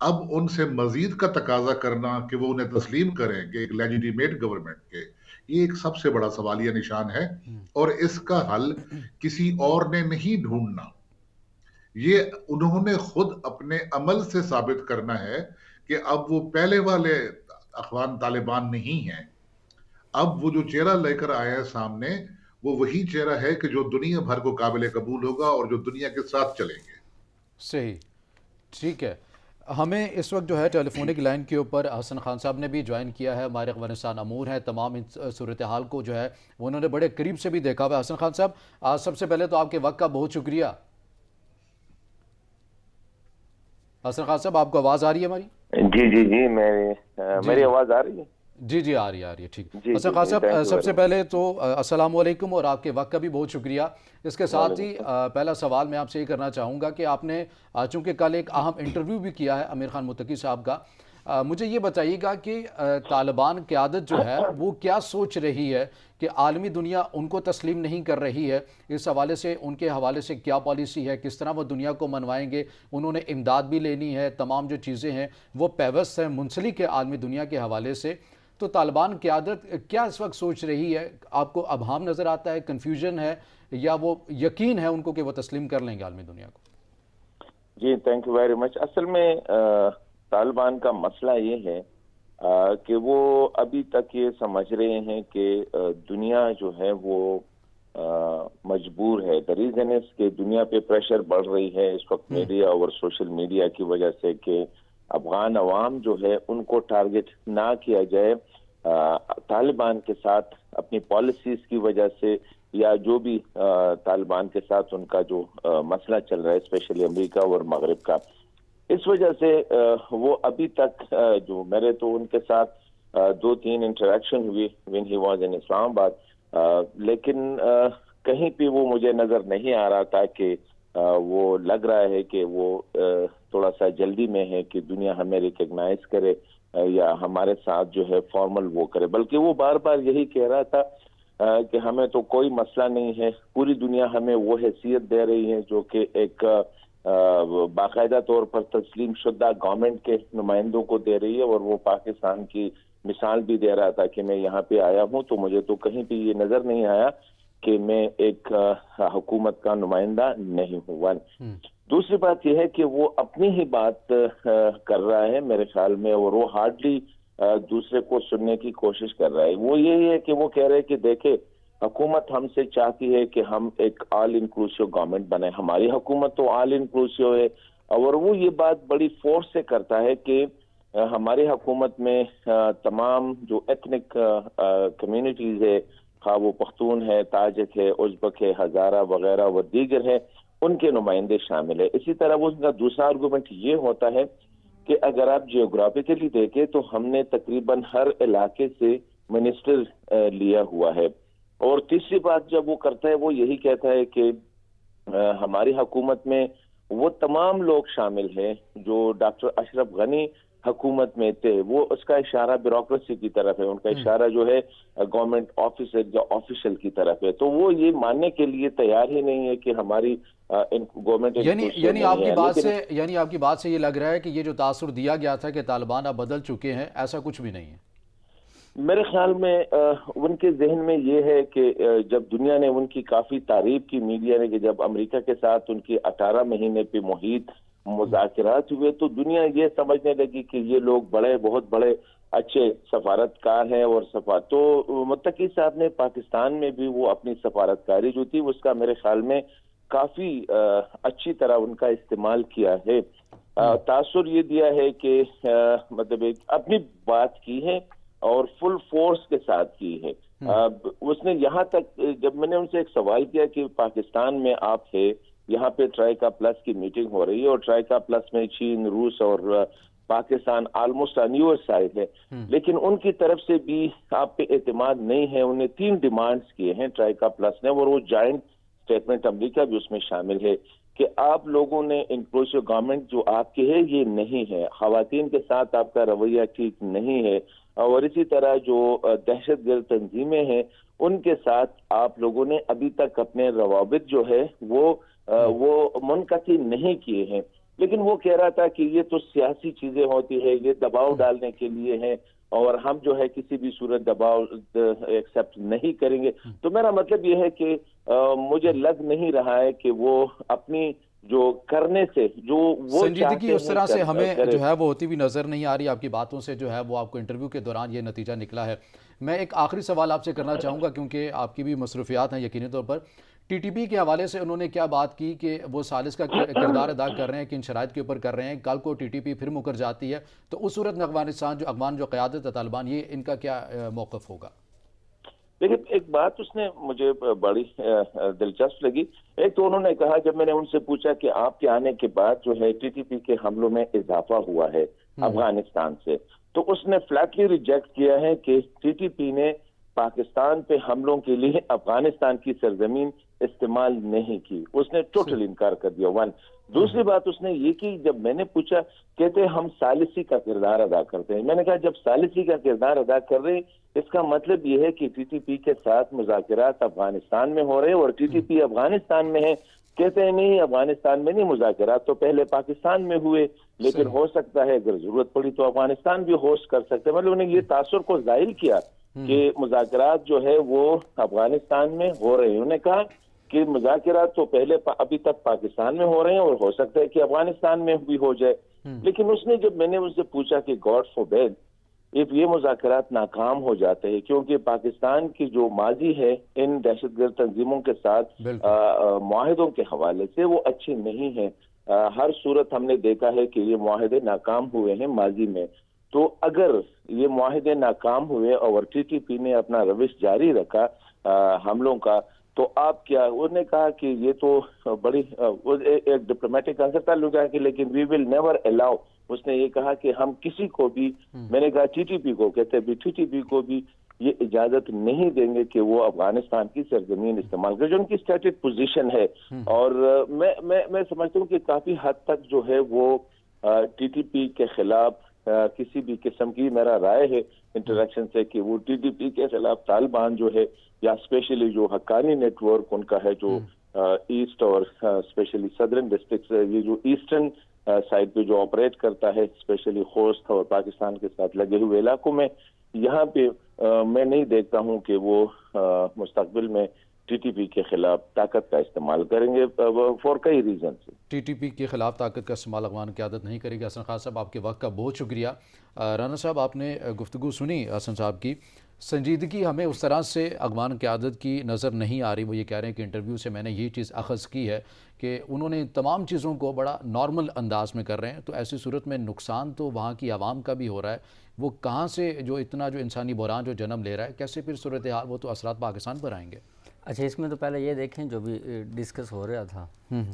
اب ان سے مزید کا تقاضا کرنا کہ وہ انہیں تسلیم کریں کہ ایک لیجیٹیمیٹ گورنمنٹ کے، یہ ایک سب سے بڑا سوالیہ نشان ہے، اور اس کا حل کسی اور نے نہیں ڈھونڈنا، یہ انہوں نے خود اپنے عمل سے ثابت کرنا ہے کہ اب وہ پہلے والے اخوان طالبان نہیں ہیں، اب وہ جو چہرہ لے کر آئے ہیں سامنے، وہ وہی چہرہ ہے کہ جو دنیا بھر کو قابل قبول ہوگا اور جو دنیا کے ساتھ چلیں گے۔ صحیح، ٹھیک ہے۔ ہمیں اس وقت جو ہے ٹیلی فونک لائن کے اوپر حسن خان صاحب نے بھی جوائن کیا ہے، ہمارے افغانستان امور ہیں، تمام ان صورتحال کو جو ہے وہ انہوں نے بڑے قریب سے بھی دیکھا ہوا ہے۔ حسن خان صاحب، سب سے پہلے تو آپ کے وقت کا بہت شکریہ۔ حسن خان صاحب، آپ کو آواز آ رہی ہے ہماری؟ جی میری آواز آ رہی ہے؟ جی آ رہی ہے ٹھیک۔ جی حسن خان صاحب، سب سے پہلے تو السلام علیکم، اور آپ کے وقت کا بھی بہت شکریہ۔ اس کے ساتھ ہی پہلا سوال میں آپ سے یہ کرنا چاہوں گا کہ آپ نے چونکہ کل ایک اہم انٹرویو بھی کیا ہے امیر خان متقی صاحب کا، مجھے یہ بتائیے گا کہ طالبان قیادت جو ہے وہ کیا سوچ رہی ہے کہ عالمی دنیا ان کو تسلیم نہیں کر رہی ہے، اس حوالے سے ان کے حوالے سے کیا پالیسی ہے، کس طرح وہ دنیا کو منوائیں گے؟ انہوں نے امداد بھی لینی ہے، تمام جو چیزیں ہیں وہ پیوست ہیں، منسلک ہے عالمی دنیا کے حوالے سے، تو طالبان قیادت کیا اس وقت سوچ رہی ہے؟ آپ کو ابہام نظر آتا ہے، کنفیوژن ہے، یا وہ یقین ہے ان کو کہ وہ تسلیم کر لیں گے عالمی دنیا کو؟ جی تھینک یو ویری مچ۔ اصل میں طالبان کا مسئلہ یہ ہے کہ وہ ابھی تک یہ سمجھ رہے ہیں کہ دنیا جو ہے وہ مجبور ہے، the reason is کہ دنیا پہ پریشر بڑھ رہی ہے اس وقت میڈیا اور سوشل میڈیا کی وجہ سے کہ افغان عوام جو ہے ان کو ٹارگٹ نہ کیا جائے طالبان کے ساتھ اپنی پالیسیز کی وجہ سے، یا جو بھی طالبان کے ساتھ ان کا جو مسئلہ چل رہا ہے اسپیشلی امریکہ اور مغرب کا، اس وجہ سے وہ ابھی تک جو میرے تو ان کے ساتھ 2-3 انٹریکشن ہوئی when he was in اسلام آباد، لیکن کہیں پہ وہ مجھے نظر نہیں آ رہا تھا کہ وہ لگ رہا ہے کہ وہ تھوڑا سا جلدی میں ہے کہ دنیا ہمیں ریکگنائز کرے یا ہمارے ساتھ جو ہے فارمل وہ کرے، بلکہ وہ بار بار یہی کہہ رہا تھا کہ ہمیں تو کوئی مسئلہ نہیں ہے، پوری دنیا ہمیں وہ حیثیت دے رہی ہے جو کہ ایک باقاعدہ طور پر تسلیم شدہ گورنمنٹ کے نمائندوں کو دے رہی ہے، اور وہ پاکستان کی مثال بھی دے رہا تھا کہ میں یہاں پہ آیا ہوں تو مجھے تو کہیں پہ یہ نظر نہیں آیا کہ میں ایک حکومت کا نمائندہ نہیں ہوں۔ دوسری بات یہ ہے کہ وہ اپنی ہی بات کر رہا ہے میرے خیال میں، اور وہ ہارڈلی دوسرے کو سننے کی کوشش کر رہا ہے۔ وہ یہی ہے کہ وہ کہہ رہے کہ دیکھیں حکومت ہم سے چاہتی ہے کہ ہم ایک آل انکلوسیو گورنمنٹ بنائیں، ہماری حکومت تو آل انکلوسیو ہے، اور وہ یہ بات بڑی فورس سے کرتا ہے کہ ہماری حکومت میں تمام جو ایتھنک کمیونٹیز ہے، خواہ وہ پختون ہے، تاجک ہے، ازبک ہے، ہزارہ وغیرہ و دیگر ہے، ان کے نمائندے شامل ہے۔ اسی طرح وہ ان کا دوسرا آرگومنٹ یہ ہوتا ہے کہ اگر آپ جیوگرافیکلی دیکھیں تو ہم نے تقریباً ہر علاقے سے منسٹر لیا ہوا ہے، اور تیسری بات جب وہ کرتا ہے وہ یہی کہتا ہے کہ ہماری حکومت میں وہ تمام لوگ شامل ہیں جو ڈاکٹر اشرف غنی حکومت میں تھے، وہ اس کا اشارہ بیوروکریسی کی طرف ہے، ان کا اشارہ جو ہے گورنمنٹ آفیسر یا آفیشل کی طرف ہے، تو وہ یہ ماننے کے لیے تیار ہی نہیں ہے کہ ہماری گورنمنٹ یعنی آپ کی بات سے یہ لگ رہا ہے کہ یہ جو تاثر دیا گیا تھا کہ طالبان اب بدل چکے ہیں، ایسا کچھ بھی نہیں ہے؟ میرے خیال میں ان کے ذہن میں یہ ہے کہ جب دنیا نے ان کی کافی تعریف کی، میڈیا نے، کہ جب امریکہ کے ساتھ ان کی 18 مہینے پہ محیط مذاکرات ہوئے تو دنیا یہ سمجھنے لگی کہ یہ لوگ بہت بڑے اچھے سفارتکار ہیں، اور تو متقی صاحب نے پاکستان میں بھی وہ اپنی سفارتکاری جو تھی اس کا میرے خیال میں کافی اچھی طرح ان کا استعمال کیا ہے۔ تاثر یہ دیا ہے کہ مطلب اپنی بات کی ہے اور فل فورس کے ساتھ کی ہے۔ اس نے یہاں تک، جب میں نے ان سے ایک سوال کیا کہ پاکستان میں آپ ہے، یہاں پہ ٹرائیکا پلس کی میٹنگ ہو رہی ہے، اور ٹرائیکا پلس میں چین، روس اور Pakistan almost on your side ہے، لیکن ان کی طرف سے بھی آپ پہ اعتماد نہیں ہے۔ انہیں 3 ڈیمانڈز کیے ہیں ٹرائیکا پلس نے، اور وہ جوائنٹ اسٹیٹمنٹ امریکہ بھی اس میں شامل ہے کہ آپ لوگوں نے انکلوسیو گورنمنٹ جو آپ کی ہے یہ نہیں ہے، خواتین کے ساتھ آپ کا رویہ ٹھیک نہیں ہے، اور اسی طرح جو دہشت گرد تنظیمیں ہیں ان کے ساتھ آپ لوگوں نے ابھی تک اپنے روابط جو ہے وہ منقطع نہیں کیے ہیں۔ لیکن وہ کہہ رہا تھا کہ یہ تو سیاسی چیزیں ہوتی ہے، یہ دباؤ ڈالنے کے لیے ہیں اور ہم جو ہے کسی بھی صورت دباؤ ایکسیپٹ نہیں کریں گے. تو میرا مطلب یہ ہے کہ مجھے لگ نہیں رہا ہے کہ وہ اپنی جو کرنے سے جو وہ سنجیدگی اس طرح سے ہمیں کرے. جو ہے وہ ہوتی بھی نظر نہیں آ رہی. آپ کی باتوں سے جو ہے وہ آپ کو انٹرویو کے دوران یہ نتیجہ نکلا ہے. میں ایک آخری سوال آپ سے کرنا چاہوں گا کیونکہ آپ کی بھی مصروفیات ہیں یقینی طور پر. ٹی ٹی پی کے حوالے سے انہوں نے کیا بات کی کہ وہ ثالث کا کردار ادا کر رہے ہیں، کن شرائط کے اوپر کر رہے ہیں، کل کو ٹی ٹی پی پھر مکر جاتی ہے تو اس صورت میں افغان جو قیادت ہے طالبان، یہ ان کا کیا موقف ہوگا؟ لیکن ایک بات اس نے مجھے بڑی دلچسپ لگی. ایک تو انہوں نے کہا، جب میں نے ان سے پوچھا کہ آپ کے آنے کے بعد جو ہے ٹی ٹی پی کے حملوں میں اضافہ ہوا ہے افغانستان سے، تو اس نے فلیٹلی ریجیکٹ کیا ہے کہ ٹی ٹی پی نے پاکستان پہ حملوں کے لیے افغانستان کی سرزمین استعمال نہیں کی. اس نے ٹوٹل انکار کر دیا. ون. دوسری بات اس نے یہ کی، جب میں نے پوچھا کہتے ہم ثالثی کا کردار ادا کرتے ہیں. میں نے کہا جب ثالثی کا کردار ادا کر رہے ہیں اس کا مطلب یہ ہے کہ ٹی ٹی پی کے ساتھ مذاکرات افغانستان میں ہو رہے ہیں اور ٹی ٹی پی افغانستان میں ہے. کہتے ہیں نہیں، افغانستان میں نہیں، مذاکرات تو پہلے پاکستان میں ہوئے، لیکن ہو سکتا ہے اگر ضرورت پڑی تو افغانستان بھی ہوسٹ کر سکتے ہیں. مطلب انہوں نے یہ تاثر کو ظاہر کیا کہ مذاکرات جو ہے وہ افغانستان میں ہو رہے ہیں. انہوں نے کہا کہ مذاکرات تو پہلے ابھی تک پاکستان میں ہو رہے ہیں اور ہو سکتا ہے کہ افغانستان میں بھی ہو جائے. لیکن اس نے، جب میں نے اس سے پوچھا کہ گاڈ فوربیڈ یہ مذاکرات ناکام ہو جاتے ہیں، کیونکہ پاکستان کی جو ماضی ہے ان دہشت گرد تنظیموں کے ساتھ معاہدوں کے حوالے سے وہ اچھی نہیں ہے. ہر صورت ہم نے دیکھا ہے کہ یہ معاہدے ناکام ہوئے ہیں ماضی میں. تو اگر یہ معاہدے ناکام ہوئے اور ٹی ٹی پی نے اپنا روش جاری رکھا حملوں کا، تو آپ کیا، انہوں نے کہا کہ یہ تو بڑی ایک ڈپلومیٹک آنسر تعلق ہے کہ لیکن وی ول نیور الاؤ. اس نے یہ کہا کہ ہم کسی کو بھی، میں نے کہا ٹی ٹی پی کو، کہتے بھی ٹی ٹی پی کو بھی یہ اجازت نہیں دیں گے کہ وہ افغانستان کی سرزمین استعمال کرے، جو ان کی اسٹیٹک پوزیشن ہے. اور میں سمجھتا ہوں کہ کافی حد تک جو ہے وہ ٹی ٹی پی کے خلاف کسی بھی قسم کی، میرا رائے ہے انٹریکشن سے، کہ وہ ٹی ٹی پی کے خلاف طالبان جو ہے یا اسپیشلی جو حقانی نیٹ ورک ان کا ہے جو ایسٹ اور اسپیشلی صدرن ڈسٹرکٹ، یہ جو ایسٹرن سائڈ پہ جو آپریٹ کرتا ہے اسپیشلی خوست اور پاکستان کے ساتھ لگے ہوئے علاقوں میں، یہاں پہ میں نہیں دیکھتا ہوں کہ وہ مستقبل میں ٹی ٹی پی کے خلاف طاقت کا استعمال کریں گے فور کئی ریزنز. ٹی ٹی پی کے خلاف طاقت کا استعمال افغان قیادت نہیں کرے گی. حسن خان صاحب، آپ کے وقت کا بہت شکریہ. رانا صاحب، آپ نے گفتگو سنی حسن صاحب کی. سنجیدگی ہمیں اس طرح سے افغان قیادت کی نظر نہیں آ رہی. وہ یہ کہہ رہے ہیں کہ انٹرویو سے میں نے یہ چیز اخذ کی ہے کہ انہوں نے تمام چیزوں کو بڑا نارمل انداز میں کر رہے ہیں. تو ایسی صورت میں نقصان تو وہاں کی عوام کا بھی ہو رہا ہے. وہ کہاں سے جو اتنا جو انسانی بحران جو جنم لے رہا ہے، کیسے پھر صورتحال، وہ تو اثرات پاکستان پر آئیں گے. اچھا، اس میں تو پہلے یہ دیکھیں جو بھی ڈسکس ہو رہا تھا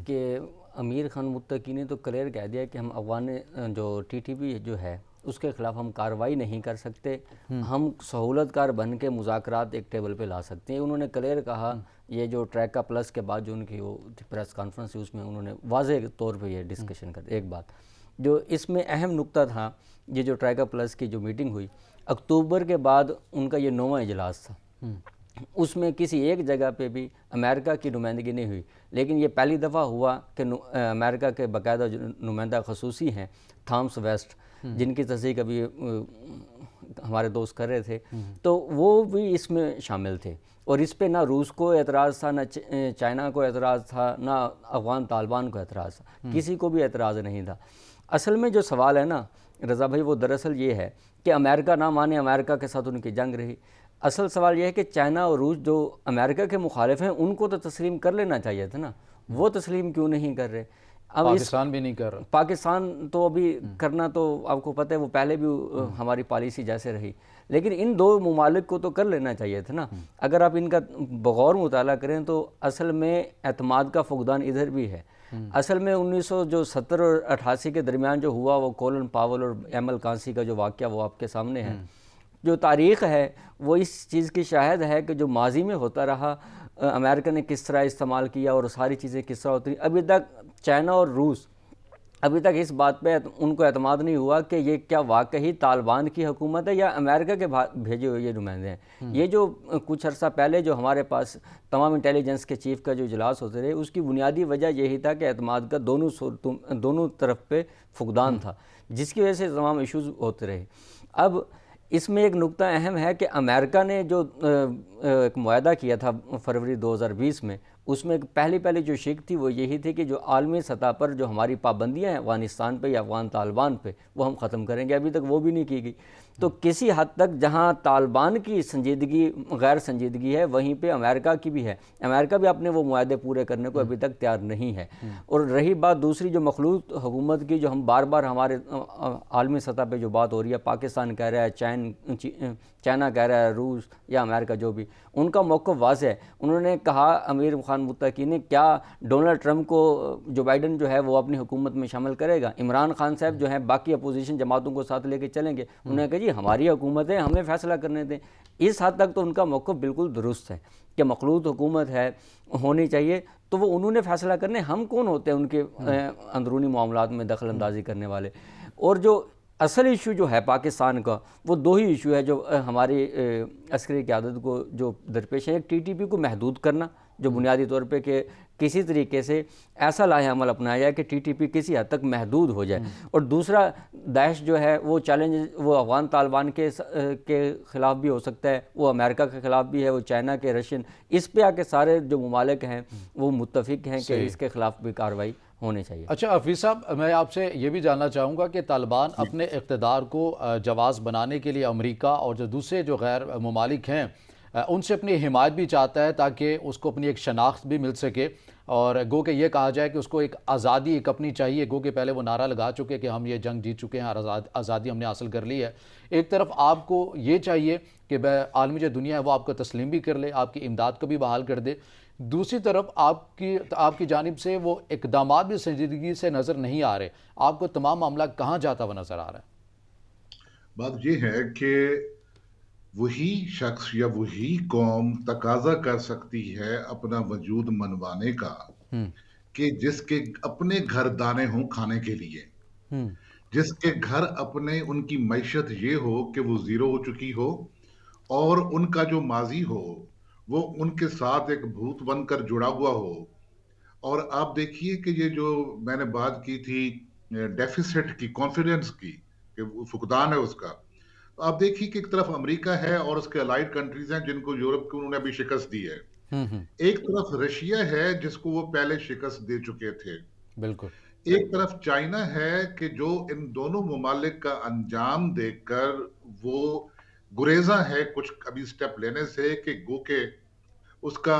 کہ امیر خان متقی نے تو کلیئر کہہ دیا کہ ہم افغان جو ٹی ٹی پی جو ہے اس کے خلاف ہم کارروائی نہیں کر سکتے، ہم سہولت کار بن کے مذاکرات ایک ٹیبل پہ لا سکتے ہیں. انہوں نے کلیئر کہا. یہ جو ٹریکا پلس کے بعد جو ان کی وہ پریس کانفرنس تھی اس میں انہوں نے واضح طور پہ یہ ڈسکشن کر. ایک بات جو اس میں اہم نقطہ تھا، یہ جو ٹریکا پلس کی جو میٹنگ ہوئی اکتوبر کے بعد ان کا یہ 9واں اجلاس تھا، اس میں کسی ایک جگہ پہ بھی امریکہ کی نمائندگی نہیں ہوئی. لیکن یہ پہلی دفعہ ہوا کہ امریکہ کے باقاعدہ جو نمائندہ خصوصی ہیں تھامس ویسٹ، جن کی تصدیق ابھی ہمارے دوست کر رہے تھے، تو وہ بھی اس میں شامل تھے. اور اس پہ نہ روس کو اعتراض تھا، نہ چائنا کو اعتراض تھا، نہ افغان طالبان کو اعتراض تھا، کسی کو بھی اعتراض نہیں تھا. اصل میں جو سوال ہے نا رضا بھائی، وہ دراصل یہ ہے کہ امریکہ نہ مانے، امریکہ کے ساتھ ان کی جنگ رہی. اصل سوال یہ ہے کہ چائنا اور روس جو امریکہ کے مخالف ہیں ان کو تو تسلیم کر لینا چاہیے تھا نا، وہ تسلیم کیوں نہیں کر رہے؟ اب پاکستان بھی نہیں کر رہا. پاکستان تو ابھی کرنا تو آپ کو پتہ ہے وہ پہلے بھی ہماری پالیسی جیسے رہی، لیکن ان دو ممالک کو تو کر لینا چاہیے تھا نا. اگر آپ ان کا بغور مطالعہ کریں تو اصل میں اعتماد کا فقدان ادھر بھی ہے. اصل میں 1970 اور 88 کے درمیان جو ہوا وہ کولن پاول اور ایم ایل کانسی کا جو واقعہ وہ آپ کے سامنے ہے. جو تاریخ ہے وہ اس چیز کی شاہد ہے کہ جو ماضی میں ہوتا رہا، امریکہ نے کس طرح استعمال کیا اور ساری چیزیں کس طرح ہوتی ہیں. ابھی تک چائنا اور روس ابھی تک اس بات پہ ان کو اعتماد نہیں ہوا کہ یہ کیا واقعی طالبان کی حکومت ہے یا امریکہ کے بھیجے ہوئے یہ نمائندے ہیں. یہ جو کچھ عرصہ پہلے جو ہمارے پاس تمام انٹیلیجنس کے چیف کا جو اجلاس ہوتے رہے، اس کی بنیادی وجہ یہی تھا کہ اعتماد کا دونوں طرف پہ فقدان تھا، جس کی وجہ سے تمام ایشوز ہوتے رہے. اب اس میں ایک نقطہ اہم ہے کہ امریکہ نے جو ایک معاہدہ کیا تھا فروری 2020 میں، اس میں پہلی جو شک تھی وہ یہی تھی کہ جو عالمی سطح پر جو ہماری پابندیاں ہیں افغانستان پہ یا افغان طالبان پہ، وہ ہم ختم کریں گے. ابھی تک وہ بھی نہیں کی گئی. تو کسی حد تک جہاں طالبان کی سنجیدگی غیر سنجیدگی ہے، وہیں پہ امریکہ کی بھی ہے. امریکہ بھی اپنے وہ معاہدے پورے کرنے کو ابھی تک تیار نہیں ہے. اور رہی بات دوسری جو مخلوط حکومت کی، جو ہم بار بار ہمارے عالمی سطح پہ جو بات ہو رہی ہے، پاکستان کہہ رہا ہے، چائنا کہہ رہا ہے، روس یا امریکہ، جو بھی ان کا موقف واضح ہے. انہوں نے کہا، امیر خان متقی نے، کیا ڈونلڈ ٹرمپ کو جو بائیڈن جو ہے وہ اپنی حکومت میں شامل کرے گا؟ عمران خان صاحب جو ہیں باقی اپوزیشن جماعتوں کو ساتھ لے کے چلیں گے؟ انہوں نے کہا جی ہماری حکومت ہے، ہمیں فیصلہ کرنے دیں. اس حد تک تو ان کا موقف بالکل درست ہے کہ مخلوط حکومت ہے، ہونی چاہیے، تو وہ انہوں نے فیصلہ کرنے. ہم کون ہوتے ہیں ان کے اندرونی معاملات میں دخل اندازی کرنے والے؟ اور جو اصل ایشو جو ہے پاکستان کا، وہ دو ہی ایشو ہے جو ہماری عسکری قیادت کو جو درپیش ہے. ایک ٹی ٹی پی کو محدود کرنا، جو بنیادی طور پہ کہ کسی طریقے سے ایسا لاہ عمل اپنایا جائے کہ ٹی ٹی پی کسی حد تک محدود ہو جائے. اور دوسرا داعش جو ہے وہ چیلنج وہ افغان طالبان کے خلاف بھی ہو سکتا ہے، وہ امریکہ کے خلاف بھی ہے، وہ چائنا کے، رشین، اس پہ آ کے سارے جو ممالک ہیں وہ متفق ہیں کہ اس کے خلاف بھی کارروائی ہونی چاہیے. اچھا حفیظ صاحب، میں آپ سے یہ بھی جاننا چاہوں گا کہ طالبان اپنے اقتدار کو جواز بنانے کے لیے امریکہ اور جو دوسرے جو غیر ممالک ہیں ان سے اپنی حمایت بھی چاہتا ہے تاکہ اس کو اپنی ایک شناخت بھی مل سکے، اور گو کہ یہ کہا جائے کہ اس کو ایک آزادی ایک اپنی چاہیے. گو کہ پہلے وہ نعرہ لگا چکے کہ ہم یہ جنگ جیت چکے ہیں اور آزادی ہم نے حاصل کر لی ہے. ایک طرف آپ کو یہ چاہیے کہ عالمی جو دنیا ہے وہ آپ کو تسلیم بھی کر لے، آپ کی امداد کو بھی بحال کر دے. دوسری طرف آپ کی جانب سے وہ اقدامات بھی سنجیدگی سے نظر نہیں آ رہے. آپ کو تمام معاملہ کہاں جاتا ہوا نظر آ رہا ہے؟ بات یہ ہے کہ وہی شخص یا وہی قوم تقاضا کر سکتی ہے اپنا وجود منوانے کا کہ جس کے اپنے گھر دانے ہوں کھانے کے لیے، جس کے گھر اپنے ان کی معیشت یہ ہو کہ وہ زیرو ہو چکی ہو، اور ان کا جو ماضی ہو وہ ان کے ساتھ ایک بھوت بن کر جڑا ہوا ہو. اور آپ دیکھیے کہ یہ جو میں نے بات کی تھی ڈیفیسٹ کی، کانفیڈنس کی، کہ فقدان ہے اس کا، تو آپ دیکھیے کہ ایک طرف امریکہ ہے اور اس کے الائڈ کنٹریز ہیں جن کو یورپ کو انہوں نے ابھی شکست دی ہے. ایک طرف رشیا ہے جس کو وہ پہلے شکست دے چکے تھے. بالکل. ایک طرف چائنا ہے کہ جو ان دونوں ممالک کا انجام دیکھ کر وہ گریزاں ہے کچھ ابھی سٹیپ لینے سے، کہ گو کہ اس کا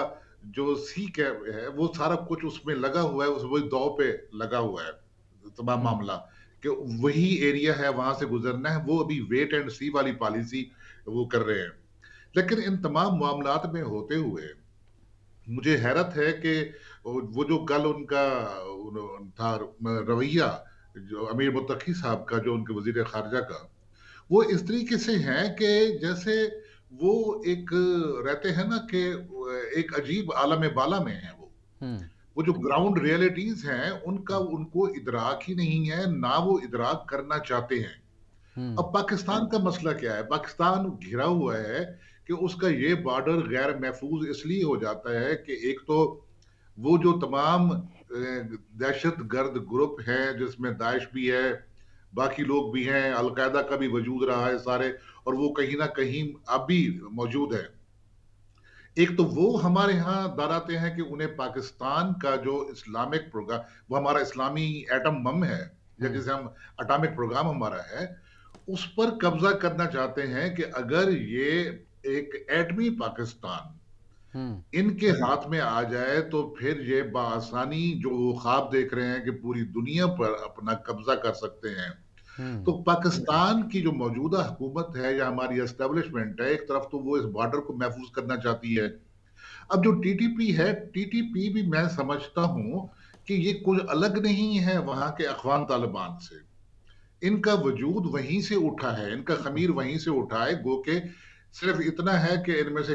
جو سیکھ ہے وہ سارا کچھ اس میں لگا ہوا ہے، وہی دو پہ لگا ہوا ہے تمام معاملہ، کہ وہی ایریا ہے وہاں سے گزرنا ہے. وہ ابھی ویٹ اینڈ سی والی پالیسی وہ کر رہے ہیں. لیکن ان تمام معاملات میں ہوتے ہوئے مجھے حیرت ہے کہ وہ جو کل ان کا تھا رویہ جو امیر متقی صاحب کا، جو ان کے وزیر خارجہ کا، وہ اس طریقے سے ہیں کہ جیسے وہ ایک رہتے ہیں نا کہ ایک عجیب عالم بالا میں ہیں. وہ جو گراؤنڈ ریئلٹیز ہیں ان کا ان کو ادراک ہی نہیں ہے، نہ وہ ادراک کرنا چاہتے ہیں. اب پاکستان کا مسئلہ کیا ہے؟ پاکستان گھرا ہوا ہے کہ اس کا یہ بارڈر غیر محفوظ اس لیے ہو جاتا ہے کہ ایک تو وہ جو تمام دہشت گرد گروپ ہیں جس میں داعش بھی ہے، باقی لوگ بھی ہیں، القاعدہ کا بھی وجود رہا ہے سارے، اور وہ کہیں نہ کہیں اب بھی موجود ہے. ایک تو وہ ہمارے ہاں داراتے ہیں کہ انہیں پاکستان کا جو اسلامک پروگرام، وہ ہمارا اسلامی ایٹم بم ہے یا جسے ہم اٹامک پروگرام ہمارا ہے، اس پر قبضہ کرنا چاہتے ہیں کہ اگر یہ ایک ایٹمی پاکستان ان کے ہاتھ میں آ جائے تو پھر یہ بآسانی جو وہ خواب دیکھ رہے ہیں کہ پوری دنیا پر اپنا قبضہ کر سکتے ہیں. تو پاکستان کی جو موجودہ حکومت ہے یا ہماری اسٹیبلشمنٹ ہے، ایک طرف تو وہ اس بارڈر کو محفوظ کرنا چاہتی ہے. اب جو ٹی ٹی پی ہے، ٹی ٹی پی بھی میں سمجھتا ہوں کہ یہ کچھ الگ نہیں ہے وہاں کے افغان طالبان سے. ان کا وجود وہیں سے اٹھا ہے، ان کا خمیر وہیں سے اٹھا ہے. گو کہ صرف اتنا ہے کہ ان میں سے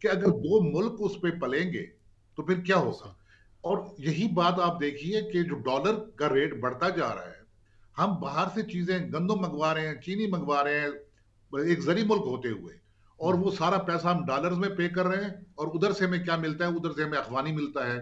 کہ اگر دو ملک اس پہ پلیں گے تو پھر کیا ہوگا. اور یہی بات آپ دیکھیے کہ جو ڈالر کا ریٹ بڑھتا جا رہا ہے, ہم باہر سے چیزیں گندم منگوا رہے ہیں, چینی منگوا رہے ہیں ایک زرعی ملک ہوتے ہوئے, اور وہ سارا پیسہ ہم ڈالرز میں پے کر رہے ہیں, اور ادھر سے ہمیں کیا ملتا ہے, ادھر سے ہمیں افغانی ملتا ہے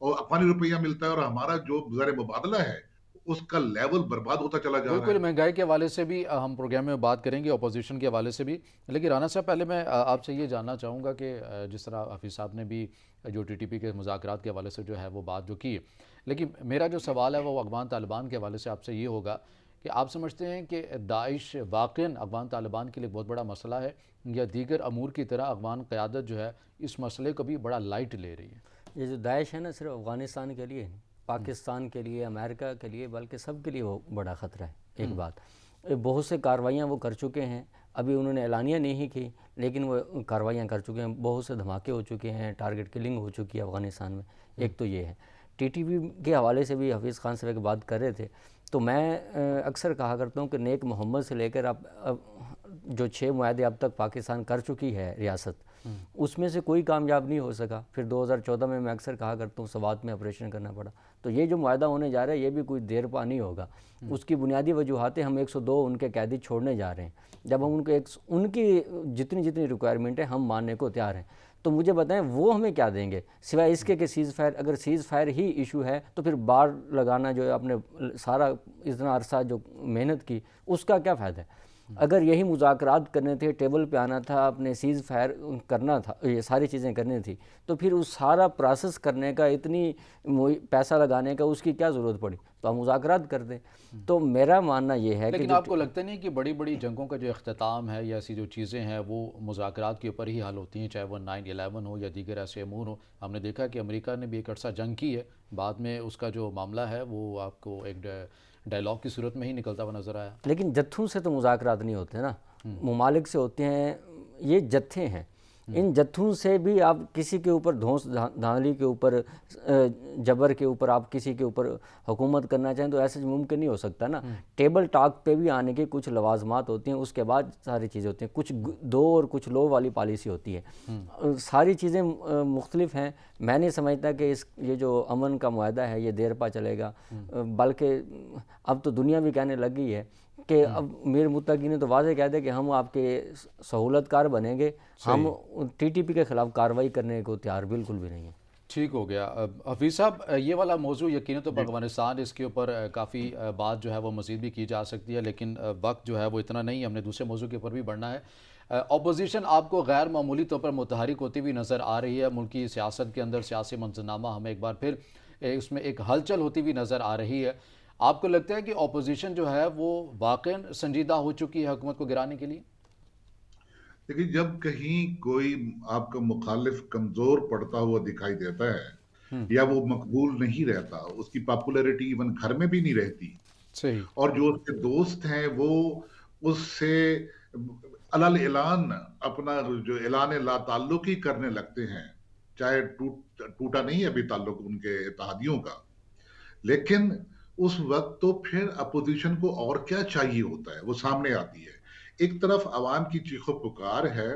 اور افغانی روپیہ ملتا ہے, اور ہمارا جو زر مبادلہ ہے اس کا لیول برباد ہوتا چلا جا رہا بالکل. ہے. مہنگائی کے حوالے سے بھی ہم پروگرام میں بات کریں گے, اپوزیشن کے حوالے سے بھی. لیکن رانا صاحب, پہلے میں آپ سے یہ جاننا چاہوں گا کہ جس طرح حفیظ صاحب نے بھی جو ٹی ٹی پی کے مذاکرات کے حوالے سے جو ہے وہ بات جو کی, لیکن میرا جو سوال ہے وہ افغان طالبان کے حوالے سے آپ سے یہ ہوگا کہ آپ سمجھتے ہیں کہ داعش واقعاً افغان طالبان کے لیے بہت بڑا مسئلہ ہے, یا دیگر امور کی طرح افغان قیادت جو ہے اس مسئلے کو بھی بڑا لائٹ لے رہی ہے؟ یہ جو داعش ہے نا, صرف افغانستان کے لیے, پاکستان کے لیے, امریکہ کے لیے, بلکہ سب کے لیے وہ بڑا خطرہ ہے. ایک بات, بہت سے کارروائیاں وہ کر چکے ہیں, ابھی انہوں نے اعلانیہ نہیں کی لیکن وہ کارروائیاں کر چکے ہیں, بہت سے دھماکے ہو چکے ہیں, ٹارگٹ کلنگ ہو چکی ہے افغانستان میں. ایک تو یہ ہے. ٹی ٹی پی کے حوالے سے بھی حفیظ خان صاحب ایک بات کر رہے تھے, تو میں اکثر کہا کرتا ہوں کہ نیک محمد سے لے کر اب جو 6 معاہدے اب تک پاکستان کر چکی ہے ریاست, اس میں سے کوئی کامیاب نہیں ہو سکا. پھر 2014 میں اکثر کہا کرتا ہوں سوات میں آپریشن کرنا پڑا. تو یہ جو معاہدہ ہونے جا رہا ہے یہ بھی کوئی دیر پا نہیں ہوگا. اس کی بنیادی وجوہاتیں ہم 102 ان کے قیدی چھوڑنے جا رہے ہیں. جب ہم ان کی جتنی ریکوائرمنٹ ہے ہم ماننے کو تیار ہیں, تو مجھے بتائیں وہ ہمیں کیا دیں گے سوائے اس کے کہ سیز فائر. اگر سیز فائر ہی ایشو ہے تو پھر بار لگانا جو ہے اپنے سارا اتنا عرصہ جو محنت کی اس کا کیا فائدہ ہے؟ اگر یہی مذاکرات کرنے تھے, ٹیبل پہ آنا تھا, اپنے سیز فائر کرنا تھا, یہ ساری چیزیں کرنی تھی, تو پھر اس سارا پروسیس کرنے کا, اتنی پیسہ لگانے کا اس کی کیا ضرورت پڑی؟ تو ہم مذاکرات کر دیں. تو میرا ماننا یہ ہے کہ لیکن آپ کو لگتا نہیں کہ بڑی بڑی جنگوں کا جو اختتام ہے یا ایسی جو چیزیں ہیں وہ مذاکرات کے اوپر ہی حل ہوتی ہیں, چاہے وہ 9/11 ہو یا دیگر ایسے امور ہو؟ ہم نے دیکھا کہ امریکہ نے بھی ایک عرصہ جنگ کی ہے, بعد میں اس کا جو معاملہ ہے وہ آپ کو ایک ڈائلاگ کی صورت میں ہی نکلتا ہوا نظر آیا. لیکن جتھوں سے تو مذاکرات نہیں ہوتے نا, ممالک سے ہوتے ہیں. یہ جتھے ہیں, ان جتھوں سے بھی آپ کسی کے اوپر دھونس دھاندلی کے اوپر, جبر کے اوپر آپ کسی کے اوپر حکومت کرنا چاہیں تو ایسے ممکن نہیں ہو سکتا نا. ٹیبل ٹاک پہ بھی آنے کے کچھ لوازمات ہوتے ہیں, اس کے بعد ساری چیزیں ہوتی ہیں. کچھ دو اور کچھ لو والی پالیسی ہوتی ہے. ساری چیزیں مختلف ہیں. میں نہیں سمجھتا کہ یہ جو امن کا معاہدہ ہے یہ دیر پا چلے گا, بلکہ اب تو دنیا بھی کہنے لگ گئی ہے کہ اب میر متقی نے تو واضح کہہ دیا کہ ہم آپ کے سہولت کار بنیں گے, ہم ٹی ٹی پی کے خلاف کارروائی کرنے کو تیار بالکل بھی نہیں ہے. ٹھیک ہو گیا. حفیظ صاحب, یہ والا موضوع یقیناً تو افغانستان, اس کے اوپر کافی بات جو ہے وہ مزید بھی کی جا سکتی ہے, لیکن وقت جو ہے وہ اتنا نہیں, ہم نے دوسرے موضوع کے اوپر بھی بڑھنا ہے. اپوزیشن آپ کو غیر معمولی طور پر متحرک ہوتی ہوئی نظر آ رہی ہے. ملکی سیاست کے اندر سیاسی منظرنامہ ہمیں ایک بار پھر اس میں ایک ہلچل ہوتی ہوئی نظر آ رہی ہے. آپ کو لگتا ہے کہ اپوزیشن جو ہے وہ واقعاً سنجیدہ ہو چکی ہے حکومت کو گرانے کے لیے؟ لیکن جب کہیں کوئی آپ کا مخالف کمزور پڑتا ہوا دکھائی دیتا ہے یا وہ مقبول نہیں رہتا, اس کی پاپولیرٹی ایون گھر میں بھی نہیں رہتی, صحیح, اور جو اس کے دوست ہیں وہ اس سے علل اعلان اپنا جو اعلان لا تعلقی کرنے لگتے ہیں, چاہے ٹوٹا نہیں ابھی تعلق ان کے اتحادیوں کا, لیکن اس وقت تو پھر اپوزیشن کو اور کیا چاہیے ہوتا ہے, وہ سامنے آتی ہے. ایک طرف عوام کی چیخ و پکار ہے.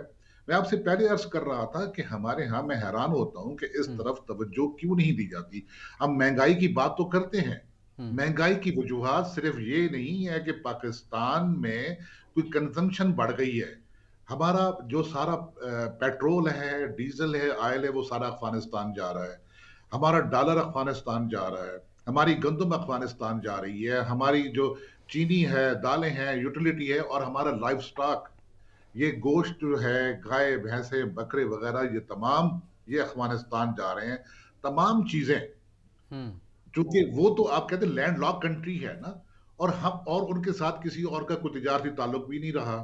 میں آپ سے پہلے عرض کر رہا تھا کہ ہمارے ہاں میں حیران ہوتا ہوں کہ اس طرف توجہ کیوں نہیں دی جاتی. ہم مہنگائی کی بات تو کرتے ہیں, مہنگائی کی وجوہات صرف یہ نہیں ہے کہ پاکستان میں کوئی کنزمپشن بڑھ گئی ہے. ہمارا جو سارا پیٹرول ہے, ڈیزل ہے, آئل ہے, وہ سارا افغانستان جا رہا ہے. ہمارا ڈالر افغانستان جا رہا ہے, ہماری گندم افغانستان جا رہی ہے, ہماری جو چینی ہے, دالیں ہیں, یوٹیلیٹی ہے, اور ہمارا لائف سٹاک, یہ گوشت جو ہے, گائے بھینسیں بکرے وغیرہ, یہ تمام یہ افغانستان جا رہے ہیں. تمام چیزیں, چونکہ وہ تو آپ کہتے ہیں لینڈ لاک کنٹری ہے نا, اور ہم اور ان کے ساتھ کسی اور کا کوئی تجارتی تعلق بھی نہیں رہا.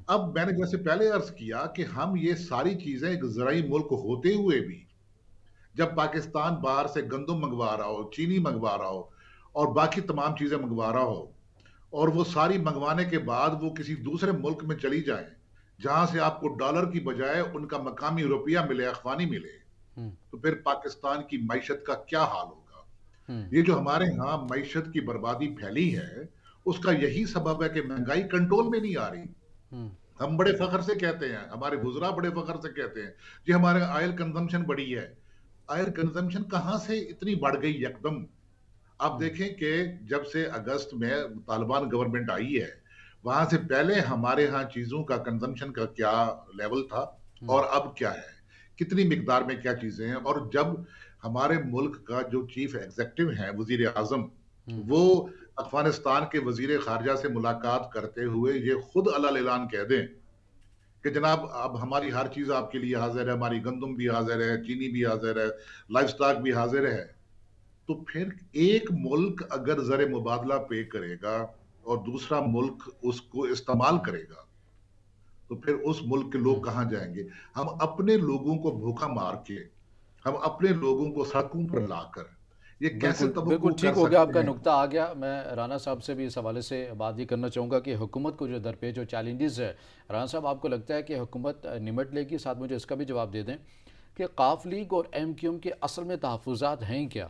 اب میں نے جیسے پہلے عرض کیا کہ ہم یہ ساری چیزیں ایک زرعی ملک ہوتے ہوئے بھی, جب پاکستان باہر سے گندم منگوا رہا ہو, چینی منگوا رہا ہو, اور باقی تمام چیزیں منگوا رہا ہو, اور وہ ساری منگوانے کے بعد وہ کسی دوسرے ملک میں چلی جائیں جہاں سے آپ کو ڈالر کی بجائے ان کا مقامی روپیہ ملے, افغانی ملے, تو پھر پاکستان کی معیشت کا کیا حال ہوگا؟ یہ جو ہمارے ہاں معیشت کی بربادی پھیلی ہے, اس کا یہی سبب ہے کہ مہنگائی کنٹرول میں نہیں آ رہی. ہم بڑے فخر سے کہتے ہیں, ہمارے وزراء بڑے فخر سے کہتے ہیں جی ہمارے آئل کنزمپشن بڑی ہے. آئل کنزمپشن کہاں سے اتنی بڑھ گئی یکدم؟ آپ دیکھیں کہ جب سے اگست میں طالبان گورنمنٹ آئی ہے, وہاں سے پہلے ہمارے ہاں چیزوں کا کنزمپشن کا کیا لیول تھا اور اب کیا ہے, کتنی مقدار میں کیا چیزیں ہیں. اور جب ہمارے ملک کا جو چیف ایگزیکٹو ہیں وزیر اعظم, وہ افغانستان کے وزیر خارجہ سے ملاقات کرتے ہوئے یہ خود علل اعلان کہہ دیں کہ جناب اب ہماری ہر چیز آپ کے لیے حاضر ہے, ہماری گندم بھی حاضر ہے, چینی بھی حاضر ہے, لائف سٹاک بھی حاضر ہے, تو پھر ایک ملک اگر زر مبادلہ پے کرے گا اور دوسرا ملک اس کو استعمال کرے گا تو پھر اس ملک کے لوگ کہاں جائیں گے؟ ہم اپنے لوگوں کو بھوکا مار کے, ہم اپنے لوگوں کو سڑکوں پر لا کر یہ کیسے بالکل بالکل توقع ٹھیک کر ہو گیا, آپ سکتے کا ہیں؟ نقطہ آ گیا. میں رانا صاحب سے بھی اس حوالے سے بات یہ کرنا چاہوں گا کہ حکومت کو جو درپیش جو چیلنجز ہے, رانا صاحب آپ کو لگتا ہے کہ حکومت نمٹ لے گی؟ ساتھ مجھے اس کا بھی جواب دے دیں کہ قاف لیگ اور ایم کیو ایم کے اصل میں تحفظات ہیں کیا؟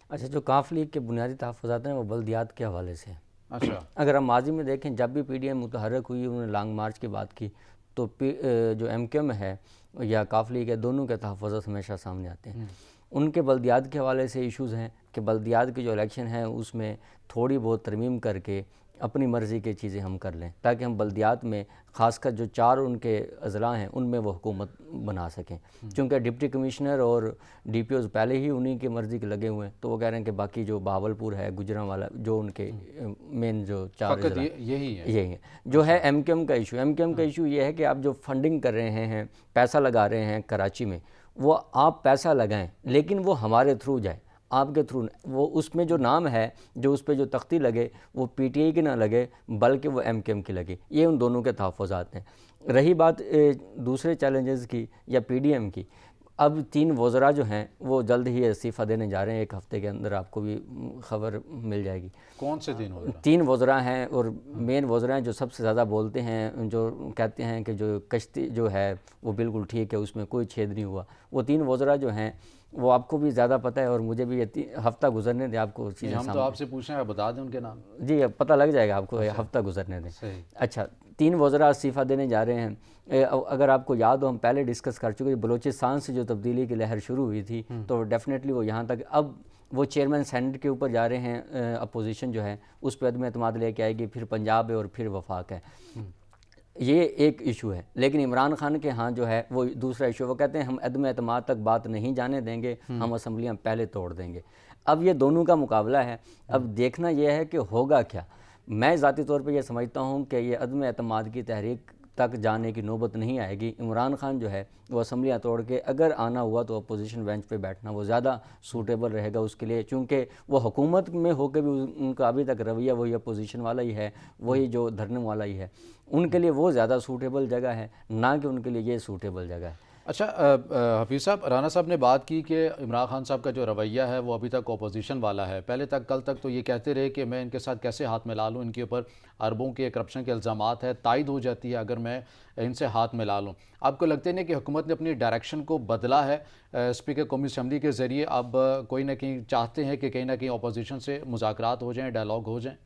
اچھا, جو قاف لیگ کے بنیادی تحفظات ہیں وہ بلدیات کے حوالے سے ہیں. اچھا, اگر ہم ماضی میں دیکھیں جب بھی پی ڈی ایم متحرک ہوئی, انہوں نے لانگ مارچ کی بات کی, تو جو ایم کیو ایم ہے یا قاف لیگ ہے, دونوں کے تحفظات ہمیشہ سامنے آتے ہیں. ان کے بلدیات کے حوالے سے ایشوز ہیں کہ بلدیات کے جو الیکشن ہیں اس میں تھوڑی بہت ترمیم کر کے اپنی مرضی کی چیزیں ہم کر لیں, تاکہ ہم بلدیات میں خاص کر جو 4 ان کے اضلاع ہیں ان میں وہ حکومت بنا سکیں. چونکہ ڈپٹی کمشنر اور ڈی پی اوز پہلے ہی انہی کی مرضی کے لگے ہوئے ہیں, تو وہ کہہ رہے ہیں کہ باقی جو بہاولپور ہے, گجرانوالہ, جو ان کے مین جو 4 فقط اضلاع یہی ہے. یہی ہے. جو ہے ایم کیو ایم کا ایشو, ایم کیو ایم کا ایشو یہ ہے کہ آپ جو فنڈنگ کر رہے ہیں, پیسہ لگا رہے ہیں کراچی میں, وہ آپ پیسہ لگائیں لیکن وہ ہمارے تھرو جائے, آپ کے تھرو, وہ اس میں جو نام ہے, جو اس پہ جو تختی لگے, وہ پی ٹی آئی کی نہ لگے بلکہ وہ ایم کیو ایم کی لگے. یہ ان دونوں کے تحفظات ہیں. رہی بات دوسرے چیلنجز کی یا پی ڈی ایم کی, اب 3 وزراء جو ہیں وہ جلد ہی استعفیٰ دینے جا رہے ہیں, 1 ہفتے کے اندر آپ کو بھی خبر مل جائے گی. کون سے دن ہو رہا؟ 3 وزراء ہیں, اور مین وزراء ہیں جو سب سے زیادہ بولتے ہیں, جو کہتے ہیں کہ جو کشتی جو ہے وہ بالکل ٹھیک ہے, اس میں کوئی چھید نہیں ہوا. وہ 3 وزراء جو ہیں وہ آپ کو بھی زیادہ پتہ ہے, اور مجھے بھی یہ ہفتہ گزرنے دیں, آپ کو چیزیں ہم تو آپ سے پوچھ رہے ہیں, بتا دیں ان کے نام. جی اب پتہ لگ جائے گا آپ کو, ہفتہ گزرنے دیں. صحیح. اچھا, 3 وزراء استعفیٰ دینے جا رہے ہیں. اگر آپ کو یاد ہو, ہم پہلے ڈسکس کر چکے, بلوچستان سے جو تبدیلی کی لہر شروع ہوئی تھی, تو ڈیفینیٹلی وہ یہاں تک, اب وہ چیئرمین سینٹ کے اوپر جا رہے ہیں, اپوزیشن جو ہے اس پہ عدم اعتماد لے کے آئے گی, پھر پنجاب ہے اور پھر وفاق ہے. یہ ایک ایشو ہے. لیکن عمران خان کے ہاں جو ہے وہ دوسرا ایشو, وہ کہتے ہیں ہم عدم اعتماد تک بات نہیں جانے دیں گے, ہم اسمبلیاں پہلے توڑ دیں گے. اب یہ دونوں کا مقابلہ ہے. اب دیکھنا یہ ہے کہ ہوگا کیا. میں ذاتی طور پہ یہ سمجھتا ہوں کہ یہ عدم اعتماد کی تحریک تک جانے کی نوبت نہیں آئے گی. عمران خان جو ہے وہ اسمبلیاں توڑ کے اگر آنا ہوا تو اپوزیشن بینچ پہ بیٹھنا وہ زیادہ سوٹیبل رہے گا اس کے لیے, چونکہ وہ حکومت میں ہو کے بھی ان کا ابھی تک رویہ وہی اپوزیشن والا ہی ہے, وہی جو دھرنے والا ہی ہے. ان کے لیے وہ زیادہ سوٹیبل جگہ ہے, نہ کہ ان کے لیے یہ سوٹیبل جگہ ہے. اچھا حفیظ صاحب, رانا صاحب نے بات کی کہ عمران خان صاحب کا جو رویہ ہے وہ ابھی تک اپوزیشن والا ہے. پہلے تک کل تک تو یہ کہتے رہے کہ میں ان کے ساتھ کیسے ہاتھ ملا لوں, ان کے اوپر اربوں کے کرپشن کے الزامات ہے, تائید ہو جاتی ہے اگر میں ان سے ہاتھ ملا لوں. آپ کو لگتے نہیں کہ حکومت نے اپنی ڈائریکشن کو بدلا ہے اسپیکر قومی اسمبلی کے ذریعے, اب کوئی نہ کہیں چاہتے ہیں کہ کہیں نہ کہیں اپوزیشن سے مذاکرات ہو جائیں, ڈائلاگ ہو جائیں؟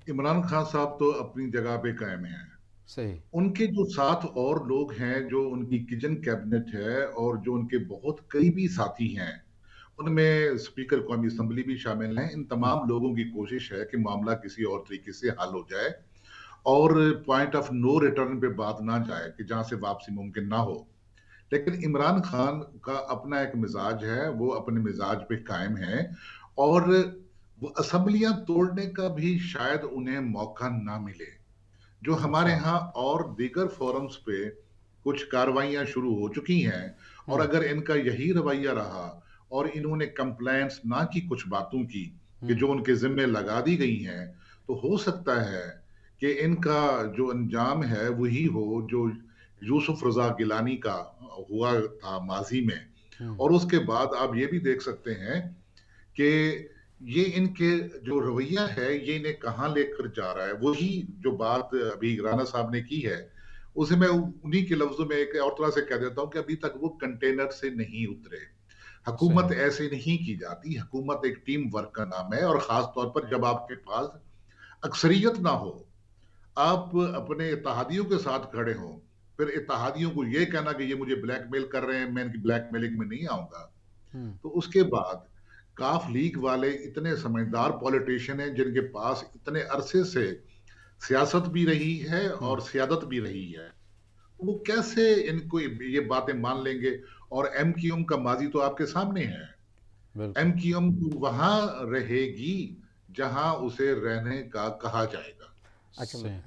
عمران خان صاحب تو اپنی جگہ پہ قائم ہیں. صحیح. ان کے جو 7 اور لوگ ہیں جو ان کی کچن کیبنٹ ہے اور جو ان کے بہت قریبی ساتھی ہیں, ان میں اسپیکر قومی اسمبلی بھی شامل ہیں. ان تمام لوگوں کی کوشش ہے کہ معاملہ کسی اور طریقے سے حل ہو جائے اور پوائنٹ آف نو ریٹرن پہ بات نہ جائے کہ جہاں سے واپسی ممکن نہ ہو. لیکن عمران خان کا اپنا ایک مزاج ہے, وہ اپنے مزاج پہ قائم ہیں, اور وہ اسمبلیاں توڑنے کا بھی شاید انہیں موقع نہ ملے. جو ہمارے ہاں اور دیگر فورمز پہ کچھ کاروائیاں شروع ہو چکی ہیں, اور اگر ان کا یہی رویہ رہا اور انہوں نے کمپلائنس نہ کی کچھ باتوں کی کہ جو ان کے ذمہ لگا دی گئی ہیں, تو ہو سکتا ہے کہ ان کا جو انجام ہے وہی ہو جو یوسف رضا گیلانی کا ہوا تھا ماضی میں. اور اس کے بعد آپ یہ بھی دیکھ سکتے ہیں کہ یہ ان کے جو رویہ ہے یہ انہیں کہاں لے کر جا رہا ہے. وہی جو بات ابھی رانا صاحب نے کی ہے, اسے میں انہی کے لفظوں میں ایک اور طرح سے کہہ دیتا ہوں کہ ابھی تک وہ کنٹینر سے نہیں اترے. حکومت ایسے نہیں کی جاتی. حکومت ایک ٹیم ورک کا نام ہے, اور خاص طور پر جب آپ کے پاس اکثریت نہ ہو, آپ اپنے اتحادیوں کے ساتھ کھڑے ہوں، پھر اتحادیوں کو یہ کہنا کہ یہ مجھے بلیک میل کر رہے ہیں، میں ان کی بلیک میلنگ میں نہیں آؤں گا، تو اس کے بعد کاف لیگ والے اتنے سمجھدار پولیٹیشین ہیں جن کے پاس اتنے عرصے سے سیاست بھی رہی ہے اور سیادت بھی رہی ہے، وہ کیسے ان کو یہ باتیں مان لیں گے؟ اور ایم کیو ایم کا ماضی تو آپ کے سامنے ہے۔ بالکل ایم کیو ایم وہاں رہے گی جہاں اسے رہنے کا کہا جائے گا۔ اچھا، صحیح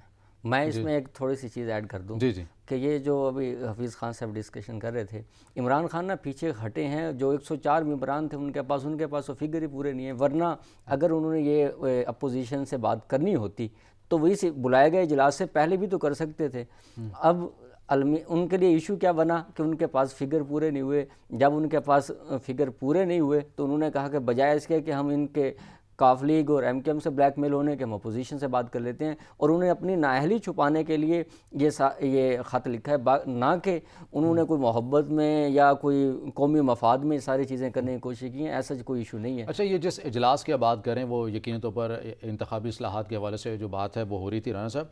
میں اس جی میں ایک تھوڑی سی چیز ایڈ کر دوں جی جی کہ یہ جو ابھی حفیظ خان صاحب ڈسکشن کر رہے تھے، عمران خان نا پیچھے ہٹے ہیں، جو 104 ممبران تھے ان کے پاس وہ فگر ہی پورے نہیں ہیں، ورنہ اگر انہوں نے یہ اپوزیشن سے بات کرنی ہوتی تو وہی سے بلائے گئے اجلاس سے پہلے بھی تو کر سکتے تھے۔ اب ان کے لیے ایشو کیا بنا کہ ان کے پاس فگر پورے نہیں ہوئے۔ جب ان کے پاس فگر پورے نہیں ہوئے تو انہوں نے کہا کہ بجائے اس کے کہ ہم ان کے کاف لیگ اور ایم کیو ایم سے بلیک میل ہونے کے ہم اپوزیشن سے بات کر لیتے ہیں، اور انہوں نے اپنی نااہلی چھپانے کے لیے یہ خط لکھا ہے، نہ کہ انہوں نے کوئی محبت میں یا کوئی قومی مفاد میں ساری چیزیں کرنے کی کوشش کی ہیں۔ ایسا کوئی ایشو نہیں ہے۔ اچھا، یہ جس اجلاس کی بات کریں وہ یقینی طور پر انتخابی اصلاحات کے حوالے سے جو بات ہے وہ ہو رہی تھی۔ رانا صاحب،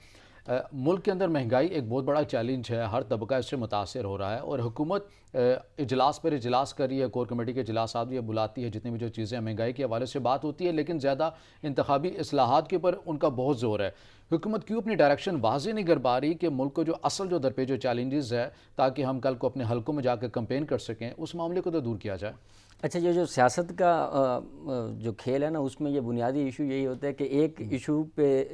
ملک کے اندر مہنگائی ایک بہت بڑا چیلنج ہے، ہر طبقہ اس سے متاثر ہو رہا ہے، اور حکومت اجلاس پر اجلاس کر رہی ہے، کور کمیٹی کے اجلاسات بھی بلاتی ہے، جتنی بھی جو چیزیں مہنگائی کے حوالے سے بات ہوتی ہے، لیکن زیادہ انتخابی اصلاحات کے اوپر ان کا بہت زور ہے۔ حکومت کیوں اپنی ڈائریکشن واضح نہیں کر پا رہی کہ ملک کو جو اصل جو درپیش جو چیلنجز ہے، تاکہ ہم کل کو اپنے حلقوں میں جا کے کمپین کر سکیں، اس معاملے کو تو دور کیا جائے؟ اچھا، یہ جو سیاست کا جو کھیل ہے نا، اس میں یہ بنیادی ایشو یہی ہوتا ہے کہ ایک ایشو پہ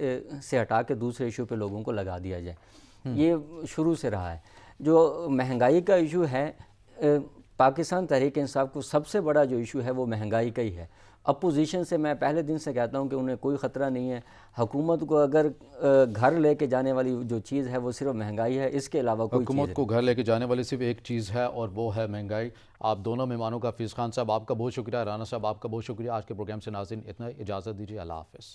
سے ہٹا کے دوسرے ایشو پہ لوگوں کو لگا دیا جائے۔ یہ شروع سے رہا ہے۔ جو مہنگائی کا ایشو ہے، پاکستان تحریک انصاف کو سب سے بڑا جو ایشو ہے وہ مہنگائی کا ہی ہے۔ اپوزیشن سے میں پہلے دن سے کہتا ہوں کہ انہیں کوئی خطرہ نہیں ہے۔ حکومت کو اگر گھر لے کے جانے والی جو چیز ہے وہ صرف مہنگائی ہے، اس کے علاوہ کوئی چیز حکومت کو گھر لے کے جانے والی صرف ایک چیز ہے اور وہ ہے مہنگائی۔ آپ دونوں مہمانوں کا، حفیظ خان صاحب آپ کا بہت شکریہ، رانا صاحب آپ کا بہت شکریہ۔ آج کے پروگرام سے ناظرین اتنا، اجازت دیجیے، اللہ حافظ۔